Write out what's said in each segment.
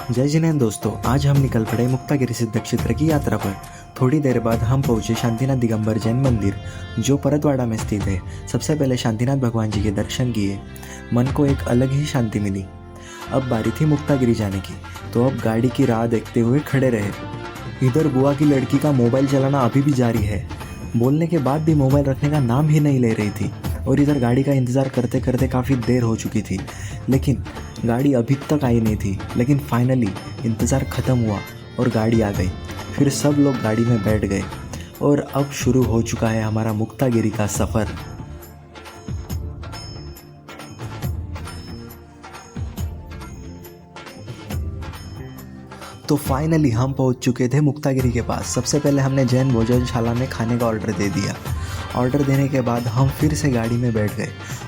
जय जिनेंद्र दोस्तों, आज हम निकल पड़े मुक्तागिरी सिद्ध क्षेत्र की यात्रा पर। थोड़ी देर बाद हम पहुंचे शांतिनाथ दिगंबर जैन मंदिर जो परतवाड़ा में स्थित है। सबसे पहले शांतिनाथ भगवान जी के दर्शन किए, मन को एक अलग ही शांति मिली। अब बारी थी मुक्तागिरी जाने की, तो अब गाड़ी की राह देखते हुए खड़े रहे। इधर बुआ की लड़की का मोबाइल चलाना अभी भी जारी है, बोलने के बाद भी मोबाइल रखने का नाम ही नहीं ले रही थी। और इधर गाड़ी का इंतज़ार करते करते काफ़ी देर हो चुकी थी, लेकिन गाड़ी अभी तक आई नहीं थी। लेकिन फाइनली इंतज़ार ख़त्म हुआ और गाड़ी आ गई। फिर सब लोग गाड़ी में बैठ गए और अब शुरू हो चुका है हमारा मुक्तागिरी का सफ़र। तो फाइनली हम पहुंच चुके थे मुक्तागिरी के पास। सबसे पहले हमने जैन भोजनशाला में खाने का ऑर्डर दे दिया। ऑर्डर देने के बाद हम फिर से गाड़ी में बैठ गए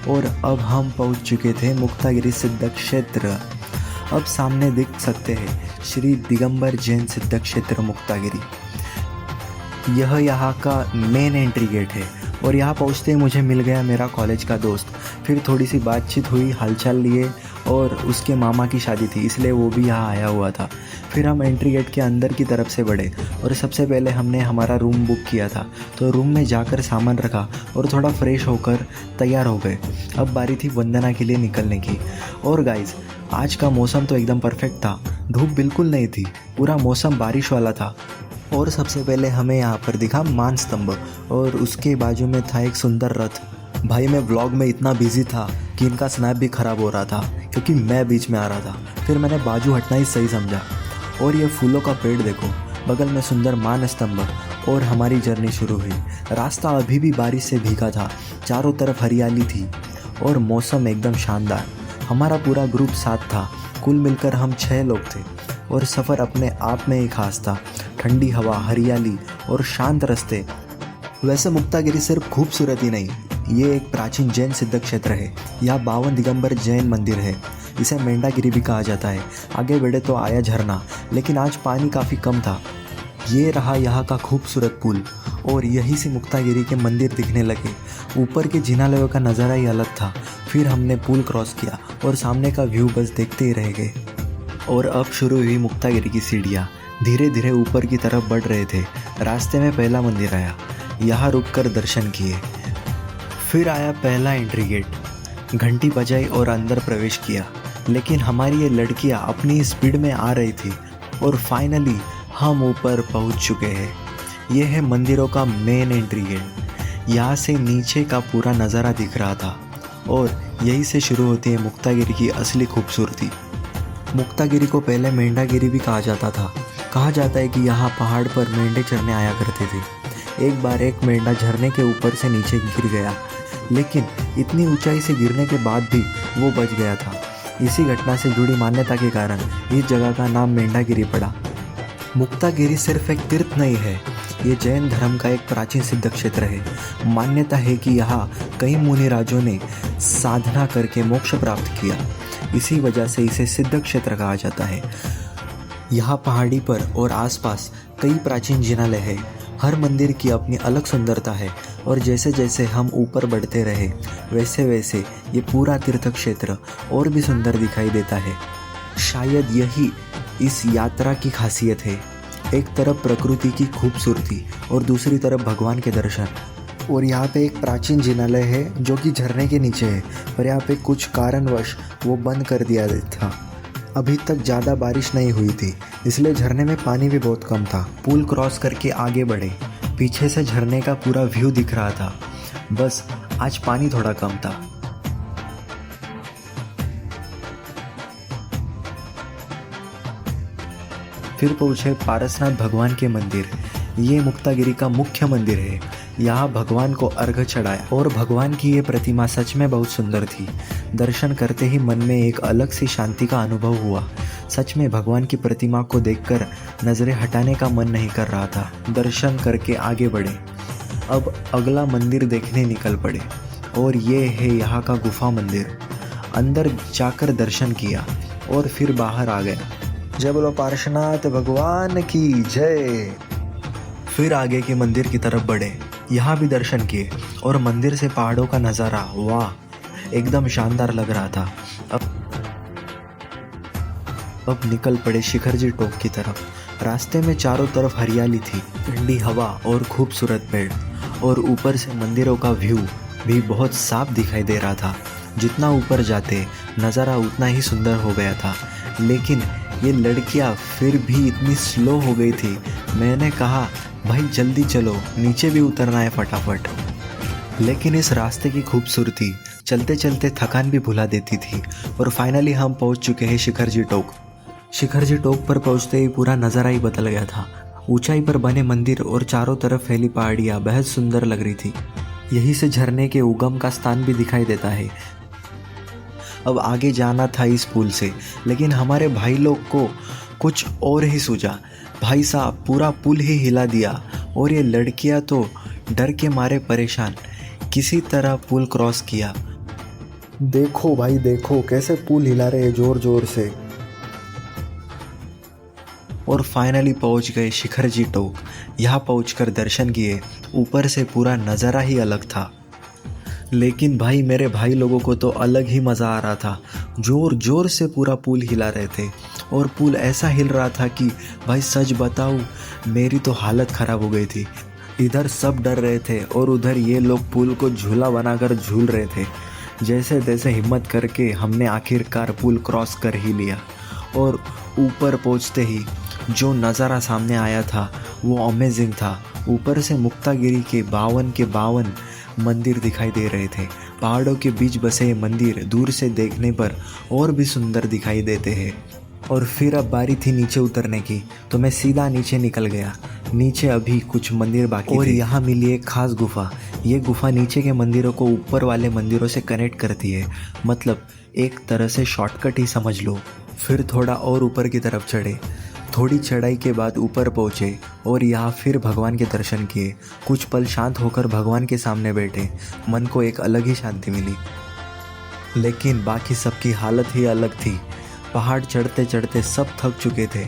और अब हम पहुंच चुके थे मुक्तागिरी सिद्ध क्षेत्र। अब सामने देख सकते हैं श्री दिगंबर जैन सिद्ध क्षेत्र मुक्तागिरी। यह यहाँ का मेन एंट्री गेट है और यहाँ पहुँचते ही मुझे मिल गया मेरा कॉलेज का दोस्त। फिर थोड़ी सी बातचीत हुई, हालचाल लिए, और उसके मामा की शादी थी इसलिए वो भी यहाँ आया हुआ था। फिर हम एंट्री गेट के अंदर की तरफ से बढ़े और सबसे पहले हमने हमारा रूम बुक किया था, तो रूम में जाकर सामान रखा और थोड़ा फ्रेश होकर तैयार हो गए। अब बारी थी वंदना के लिए निकलने की। और गाइस, आज का मौसम तो एकदम परफेक्ट था, धूप बिल्कुल नहीं थी, पूरा मौसम बारिश वाला था। और सबसे पहले हमें यहाँ पर दिखा मान स्तंभ और उसके बाजू में था एक सुंदर रथ। भाई मैं व्लॉग में इतना बिजी था कि इनका स्नैप भी ख़राब हो रहा था क्योंकि मैं बीच में आ रहा था। फिर मैंने बाजू हटना ही सही समझा। और ये फूलों का पेड़ देखो, बगल में सुंदर मान स्तंभ, और हमारी जर्नी शुरू हुई। रास्ता अभी भी बारिश से भीगा था, चारों तरफ हरियाली थी और मौसम एकदम शानदार। हमारा पूरा ग्रुप साथ था, कुल मिलकर हम 6 लोग थे और सफ़र अपने आप में ही खास था। ठंडी हवा, हरियाली और शांत रास्ते। वैसे मुक्तागिरी सिर्फ खूबसूरत ही नहीं, ये एक प्राचीन जैन सिद्ध क्षेत्र है। यहाँ 52 दिगंबर जैन मंदिर है। इसे मेंढागिरी भी कहा जाता है। आगे बढ़े तो आया झरना, लेकिन आज पानी काफ़ी कम था। ये रहा यहाँ का खूबसूरत पुल और यहीं से मुक्तागिरी के मंदिर दिखने लगे। ऊपर के जिनालयों का नज़ारा ही अलग था। फिर हमने पुल क्रॉस किया और सामने का व्यू बस देखते ही रह गए। और अब शुरू हुई मुक्तागिरी की सीढ़ियाँ। धीरे धीरे ऊपर की तरफ बढ़ रहे थे। रास्ते में पहला मंदिर आया, यहाँ रुककर दर्शन किए। फिर आया पहला एंट्री गेट, घंटी बजाई और अंदर प्रवेश किया। लेकिन हमारी ये लड़कियाँ अपनी स्पीड में आ रही थी और फाइनली हम ऊपर पहुंच चुके हैं। ये है मंदिरों का मेन एंट्री गेट। यहाँ से नीचे का पूरा नज़ारा दिख रहा था और यहीं से शुरू होती है मुक्तागिरी की असली खूबसूरती। मुक्तागिरी को पहले मेंढागिरी भी कहा जाता था। कहा जाता है कि यहाँ पहाड़ पर मेंढे चरने आया करते थे। एक बार एक मेंढा झरने के ऊपर से नीचे गिर गया, लेकिन इतनी ऊंचाई से गिरने के बाद भी वो बच गया था। इसी घटना से जुड़ी मान्यता के कारण इस जगह का नाम मेंढागिरी पड़ा। मुक्तागिरी सिर्फ एक तीर्थ नहीं है, ये जैन धर्म का एक प्राचीन सिद्ध क्षेत्र है। मान्यता है कि यहाँ कई मुनि राजों ने साधना करके मोक्ष प्राप्त किया। इसी वजह से इसे सिद्ध क्षेत्र कहा जाता है। यहाँ पहाड़ी पर और आसपास कई प्राचीन जिनालय है। हर मंदिर की अपनी अलग सुंदरता है और जैसे जैसे हम ऊपर बढ़ते रहे वैसे वैसे ये पूरा तीर्थ क्षेत्र और भी सुंदर दिखाई देता है। शायद यही इस यात्रा की खासियत है। एक तरफ प्रकृति की खूबसूरती और दूसरी तरफ भगवान के दर्शन। और यहाँ पे एक प्राचीन जिनालय है जो कि झरने के नीचे है, पर यहाँ पे कुछ कारणवश वो बंद कर दिया था। अभी तक ज़्यादा बारिश नहीं हुई थी, इसलिए झरने में पानी भी बहुत कम था। पुल क्रॉस करके आगे बढ़े, पीछे से झरने का पूरा व्यू दिख रहा था, बस आज पानी थोड़ा कम था। फिर पहुँचे पारसनाथ भगवान के मंदिर। ये मुक्तागिरी का मुख्य मंदिर है। यहाँ भगवान को अर्घ चढ़ाया और भगवान की ये प्रतिमा सच में बहुत सुंदर थी। दर्शन करते ही मन में एक अलग सी शांति का अनुभव हुआ। सच में भगवान की प्रतिमा को देखकर नज़रें हटाने का मन नहीं कर रहा था। दर्शन करके आगे बढ़े, अब अगला मंदिर देखने निकल पड़े और ये है यहाँ का गुफा मंदिर। अंदर जाकर दर्शन किया और फिर बाहर आ गए। जय बोलो पार्श्वनाथ भगवान की जय। फिर आगे के मंदिर की तरफ बढ़े, यहाँ भी दर्शन किए और मंदिर से पहाड़ों का नज़ारा, वाह, एकदम शानदार लग रहा था। अब अब निकल पड़े शिखर जी टोक की तरफ। रास्ते में चारों तरफ हरियाली थी, ठंडी हवा और खूबसूरत पेड़, और ऊपर से मंदिरों का व्यू भी बहुत साफ दिखाई दे रहा था। जितना ऊपर जाते नज़ारा उतना ही सुंदर हो गया था, लेकिन ये लड़कियां फिर भी इतनी स्लो हो गई थी। मैंने कहा भाई जल्दी चलो, नीचे भी उतरना है फटाफट। लेकिन इस रास्ते की खूबसूरती चलते चलते थकान भी भुला देती थी। और फाइनली हम पहुंच चुके हैं शिखर जी टोक। शिखर जी टोक पर पहुंचते ही पूरा नज़ारा ही बदल गया था। ऊंचाई पर बने मंदिर और चारों तरफ फैली पहाड़ियाँ बेहद सुंदर लग रही थी। यहीं से झरने के उगम का स्थान भी दिखाई देता है। अब आगे जाना था इस पुल से, लेकिन हमारे भाई लोग को कुछ और ही सूझा। भाई साहब पूरा पुल ही हिला दिया और ये लड़कियां तो डर के मारे परेशान किसी तरह पुल क्रॉस किया। देखो भाई देखो कैसे पुल हिला रहे हैं जोर जोर से। और फाइनली पहुंच गए शिखर जी टोक। यहाँ पहुंचकर दर्शन किए। ऊपर से पूरा नज़ारा ही अलग था, लेकिन भाई मेरे भाई लोगों को तो अलग ही मज़ा आ रहा था। जोर जोर से पूरा पुल हिला रहे थे और पुल ऐसा हिल रहा था कि भाई सच बताऊँ मेरी तो हालत ख़राब हो गई थी। इधर सब डर रहे थे और उधर ये लोग पुल को झूला बनाकर झूल रहे थे। जैसे तैसे हिम्मत करके हमने आखिरकार पुल क्रॉस कर ही लिया। और ऊपर पहुंचते ही जो नज़ारा सामने आया था वो अमेजिंग था। ऊपर से मुक्तागिरी के 52 मंदिर दिखाई दे रहे थे। पहाड़ों के बीच बसे ये मंदिर दूर से देखने पर और भी सुंदर दिखाई देते हैं। और फिर अब बारी थी नीचे उतरने की, तो मैं सीधा नीचे निकल गया। नीचे अभी कुछ मंदिर बाकी और यहाँ मिली एक खास गुफा। ये गुफा नीचे के मंदिरों को ऊपर वाले मंदिरों से कनेक्ट करती है, मतलब एक तरह से शॉर्टकट ही समझ लो। फिर थोड़ा और ऊपर की तरफ चढ़े। थोड़ी चढ़ाई के बाद ऊपर पहुँचे और यहाँ फिर भगवान के दर्शन किए। कुछ पल शांत होकर भगवान के सामने बैठे। मन को एक अलग ही शांति मिली। लेकिन बाकी सबकी हालत ही अलग थी। पहाड़ चढ़ते चढ़ते सब थक चुके थे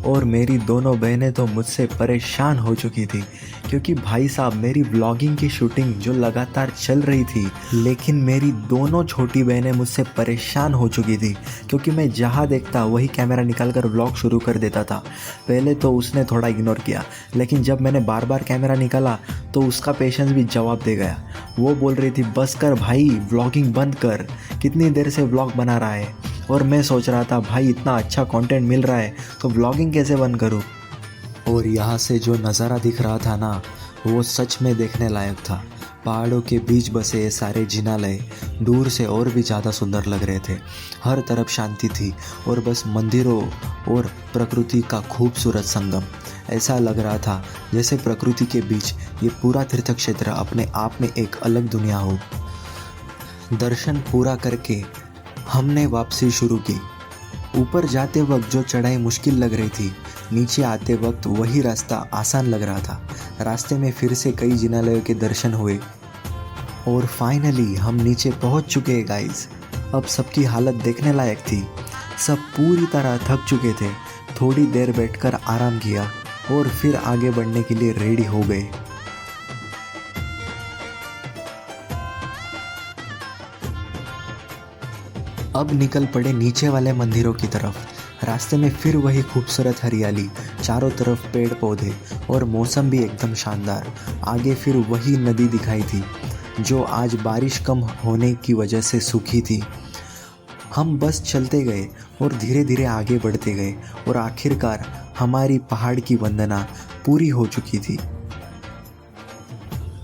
और मेरी दोनों बहनें तो मुझसे परेशान हो चुकी थी, क्योंकि भाई साहब मेरी व्लॉगिंग की शूटिंग जो लगातार चल रही थी, लेकिन मेरी दोनों छोटी बहनें मुझसे परेशान हो चुकी थी, क्योंकि मैं जहाँ देखता वही कैमरा निकाल कर व्लॉग शुरू कर देता था। पहले तो उसने थोड़ा इग्नोर किया, लेकिन जब मैंने बार बार कैमरा निकाला तो उसका पेशेंस भी जवाब दे गया। वो बोल रही थी बस कर भाई, व्लॉगिंग बंद कर, कितनी देर से व्लॉग बना रहा है। और मैं सोच रहा था भाई इतना अच्छा कंटेंट मिल रहा है तो व्लॉगिंग कैसे बंद करूं। और यहाँ से जो नज़ारा दिख रहा था ना, वो सच में देखने लायक था। पहाड़ों के बीच बसे सारे जिनालय दूर से और भी ज़्यादा सुंदर लग रहे थे। हर तरफ शांति थी और बस मंदिरों और प्रकृति का खूबसूरत संगम। ऐसा लग रहा था जैसे प्रकृति के बीच ये पूरा तीर्थ क्षेत्र अपने आप में एक अलग दुनिया हो। दर्शन पूरा करके हमने वापसी शुरू की। ऊपर जाते वक्त जो चढ़ाई मुश्किल लग रही थी, नीचे आते वक्त वही रास्ता आसान लग रहा था। रास्ते में फिर से कई जिनालयों के दर्शन हुए और फाइनली हम नीचे पहुंच चुके हैं गाइस। अब सबकी हालत देखने लायक थी। सब पूरी तरह थक चुके थे। थोड़ी देर बैठकर आराम किया और फिर आगे बढ़ने के लिए रेडी हो गए। अब निकल पड़े नीचे वाले मंदिरों की तरफ। रास्ते में फिर वही खूबसूरत हरियाली, चारों तरफ पेड़ पौधे और मौसम भी एकदम शानदार। आगे फिर वही नदी दिखाई थी जो आज बारिश कम होने की वजह से सूखी थी। हम बस चलते गए और धीरे धीरे आगे बढ़ते गए और आखिरकार हमारी पहाड़ की वंदना पूरी हो चुकी थी।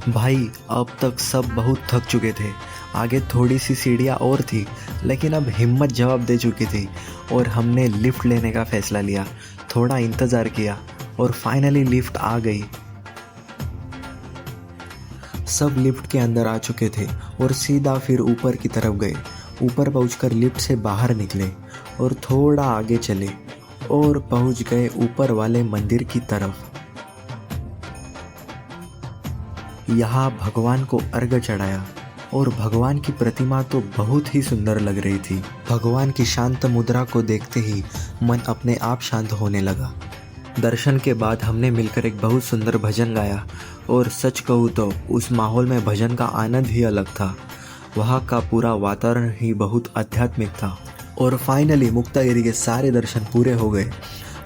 भाई अब तक सब बहुत थक चुके थे। आगे थोड़ी सी सीढ़ियाँ और थी, लेकिन अब हिम्मत जवाब दे चुकी थी और हमने लिफ्ट लेने का फ़ैसला लिया। थोड़ा इंतज़ार किया और फाइनली लिफ्ट आ गई। सब लिफ्ट के अंदर आ चुके थे और सीधा फिर ऊपर की तरफ गए। ऊपर पहुंचकर लिफ्ट से बाहर निकले और थोड़ा आगे चले और पहुंच गए ऊपर वाले मंदिर की तरफ। यहाँ भगवान को अर्घ्य चढ़ाया और भगवान की प्रतिमा तो बहुत ही सुंदर लग रही थी। भगवान की शांत मुद्रा को देखते ही मन अपने आप शांत होने लगा। दर्शन के बाद हमने मिलकर एक बहुत सुंदर भजन गाया और सच कहूँ तो उस माहौल में भजन का आनंद ही अलग था। वहाँ का पूरा वातावरण ही बहुत आध्यात्मिक था और फाइनली मुक्तागिरी के सारे दर्शन पूरे हो गए।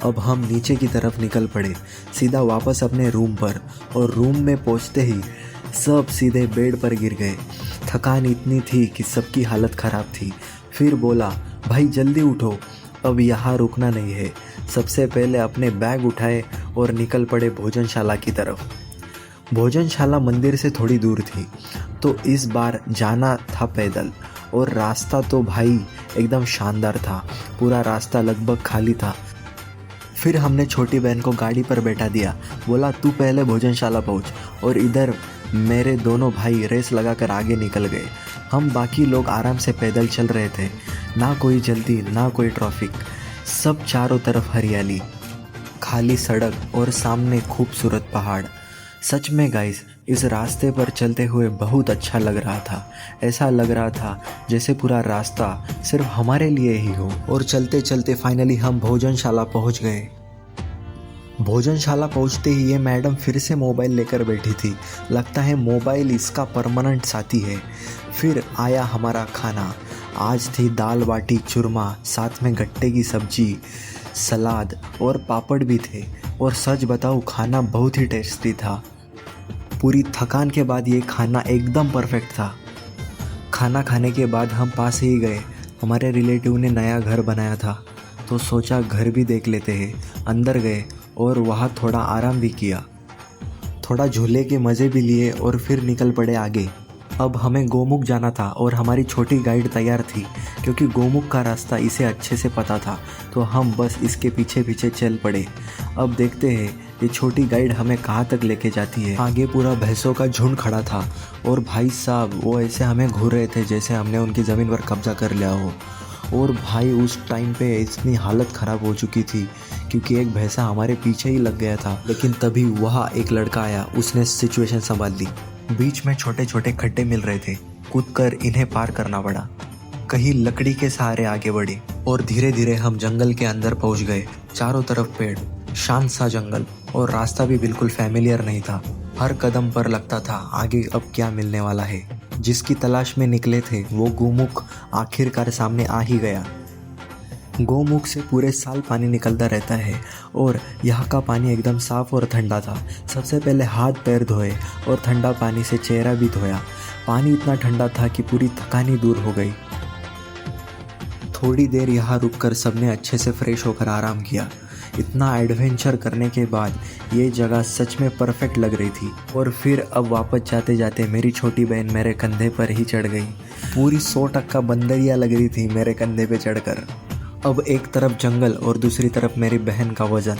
अब हम नीचे की तरफ निकल पड़े, सीधा वापस अपने रूम पर। और रूम में पहुंचते ही सब सीधे बेड पर गिर गए। थकान इतनी थी कि सबकी हालत ख़राब थी। फिर बोला, भाई जल्दी उठो, अब यहाँ रुकना नहीं है। सबसे पहले अपने बैग उठाए और निकल पड़े भोजनशाला की तरफ। भोजनशाला मंदिर से थोड़ी दूर थी, तो इस बार जाना था पैदल। और रास्ता तो भाई एकदम शानदार था, पूरा रास्ता लगभग खाली था। फिर हमने छोटी बहन को गाड़ी पर बैठा दिया, बोला तू पहले भोजनशाला पहुंच। और इधर मेरे दोनों भाई रेस लगाकर आगे निकल गए। हम बाकी लोग आराम से पैदल चल रहे थे, ना कोई जल्दी ना कोई ट्रैफिक, सब चारों तरफ हरियाली, खाली सड़क और सामने खूबसूरत पहाड़। सच में गाइस, इस रास्ते पर चलते हुए बहुत अच्छा लग रहा था। ऐसा लग रहा था जैसे पूरा रास्ता सिर्फ हमारे लिए ही हो। और चलते चलते फाइनली हम भोजनशाला पहुंच गए। भोजनशाला पहुंचते ही ये मैडम फिर से मोबाइल लेकर बैठी थी। लगता है मोबाइल इसका परमानेंट साथी है। फिर आया हमारा खाना। आज थी दाल बाटी चूरमा, साथ में गट्टे की सब्जी, सलाद और पापड़ भी थे। और सच बताऊं, खाना बहुत ही टेस्टी था। पूरी थकान के बाद ये खाना एकदम परफेक्ट था। खाना खाने के बाद हम पास ही गए। हमारे रिलेटिव ने नया घर बनाया था, तो सोचा घर भी देख लेते हैं। अंदर गए और वहाँ थोड़ा आराम भी किया, थोड़ा झूले के मज़े भी लिए और फिर निकल पड़े आगे। अब हमें गोमुख जाना था और हमारी छोटी गाइड तैयार थी, क्योंकि गोमुख का रास्ता इसे अच्छे से पता था, तो हम बस इसके पीछे पीछे चल पड़े। अब देखते हैं ये छोटी गाइड हमें कहाँ तक लेके जाती है। आगे पूरा भैंसों का झुंड खड़ा था और भाई साहब वो ऐसे हमें घूर रहे थे जैसे हमने उनकी ज़मीन पर कब्जा कर लिया हो। और भाई उस टाइम पे इतनी हालत ख़राब हो चुकी थी, क्योंकि एक भैंसा हमारे पीछे ही लग गया था। लेकिन तभी वहाँ एक लड़का आया, उसने सिचुएशन संभाल ली। बीच में छोटे छोटे खड्डे मिल रहे थे, कूदकर इन्हें पार करना पड़ा। कहीं लकड़ी के सहारे आगे बढ़े और धीरे धीरे हम जंगल के अंदर पहुंच गए। चारों तरफ पेड़, शांत सा जंगल, और रास्ता भी बिल्कुल फैमिलियर नहीं था। हर कदम पर लगता था आगे अब क्या मिलने वाला है। जिसकी तलाश में निकले थे वो गोमुख आखिरकार सामने आ ही गया। गोमुख से पूरे साल पानी निकलता रहता है और यहाँ का पानी एकदम साफ और ठंडा था। सबसे पहले हाथ पैर धोए और ठंडा पानी से चेहरा भी धोया। पानी इतना ठंडा था कि पूरी थकानी दूर हो गई। थोड़ी देर यहाँ रुककर सबने अच्छे से फ्रेश होकर आराम किया। इतना एडवेंचर करने के बाद ये जगह सच में परफेक्ट लग रही थी। और फिर अब वापस जाते जाते मेरी छोटी बहन मेरे कंधे पर ही चढ़ गई। पूरी 100% बंदरिया लग रही थी मेरे कंधे पे चढ़कर। अब एक तरफ जंगल और दूसरी तरफ मेरी बहन का वज़न।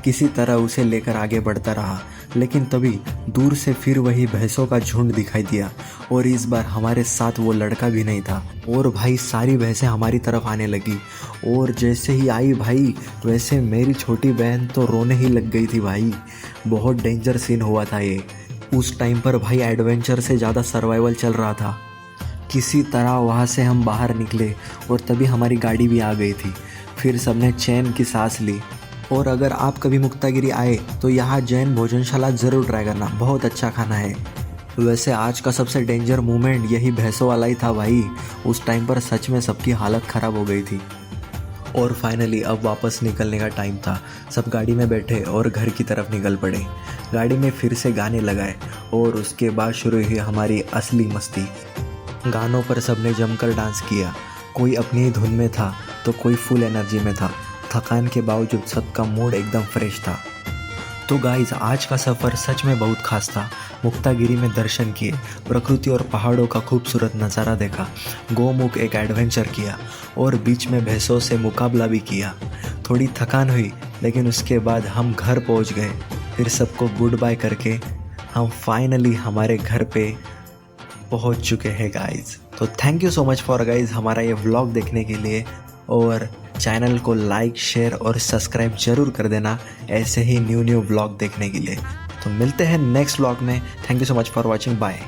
किसी तरह उसे लेकर आगे बढ़ता रहा, लेकिन तभी दूर से फिर वही भैंसों का झुंड दिखाई दिया। और इस बार हमारे साथ वो लड़का भी नहीं था। और भाई सारी भैंसें हमारी तरफ आने लगी। और जैसे ही आई भाई, वैसे मेरी छोटी बहन तो रोने ही लग गई थी भाई। बहुत डेंजर सीन हुआ था ये। उस टाइम पर भाई एडवेंचर से ज़्यादा सर्वाइवल चल रहा था। किसी तरह वहाँ से हम बाहर निकले और तभी हमारी गाड़ी भी आ गई थी। फिर सबने चैन की सांस ली। और अगर आप कभी मुक्तागिरी आए तो यहाँ जैन भोजनशाला ज़रूर ट्राई करना, बहुत अच्छा खाना है। वैसे आज का सबसे डेंजर मोमेंट यही भैंसों वाला ही था भाई। उस टाइम पर सच में सबकी हालत ख़राब हो गई थी। और फाइनली अब वापस निकलने का टाइम था। सब गाड़ी में बैठे और घर की तरफ निकल पड़े। गाड़ी में फिर से गाने लगाए और उसके बाद शुरू हुई हमारी असली मस्ती। गानों पर सबने जमकर डांस किया। कोई अपनी ही धुन में था तो कोई फुल एनर्जी में था। थकान के बावजूद सबका मूड एकदम फ्रेश था। तो गाइस, आज का सफ़र सच में बहुत खास था। मुक्तागिरी में दर्शन किए, प्रकृति और पहाड़ों का खूबसूरत नज़ारा देखा, गोमुख एक एडवेंचर किया और बीच में भैंसों से मुकाबला भी किया। थोड़ी थकान हुई, लेकिन उसके बाद हम घर पहुंच गए। फिर सबको गुड बाय करके हम फाइनली हमारे घर पे पहुंच चुके हैं गाइस। तो thank you so much for guys हमारा ये व्लॉग देखने के लिए। और चैनल को लाइक, शेयर और सब्सक्राइब जरूर कर देना ऐसे ही न्यू व्लॉग देखने के लिए। तो मिलते हैं नेक्स्ट व्लॉग में। Thank you so much for watching. Bye.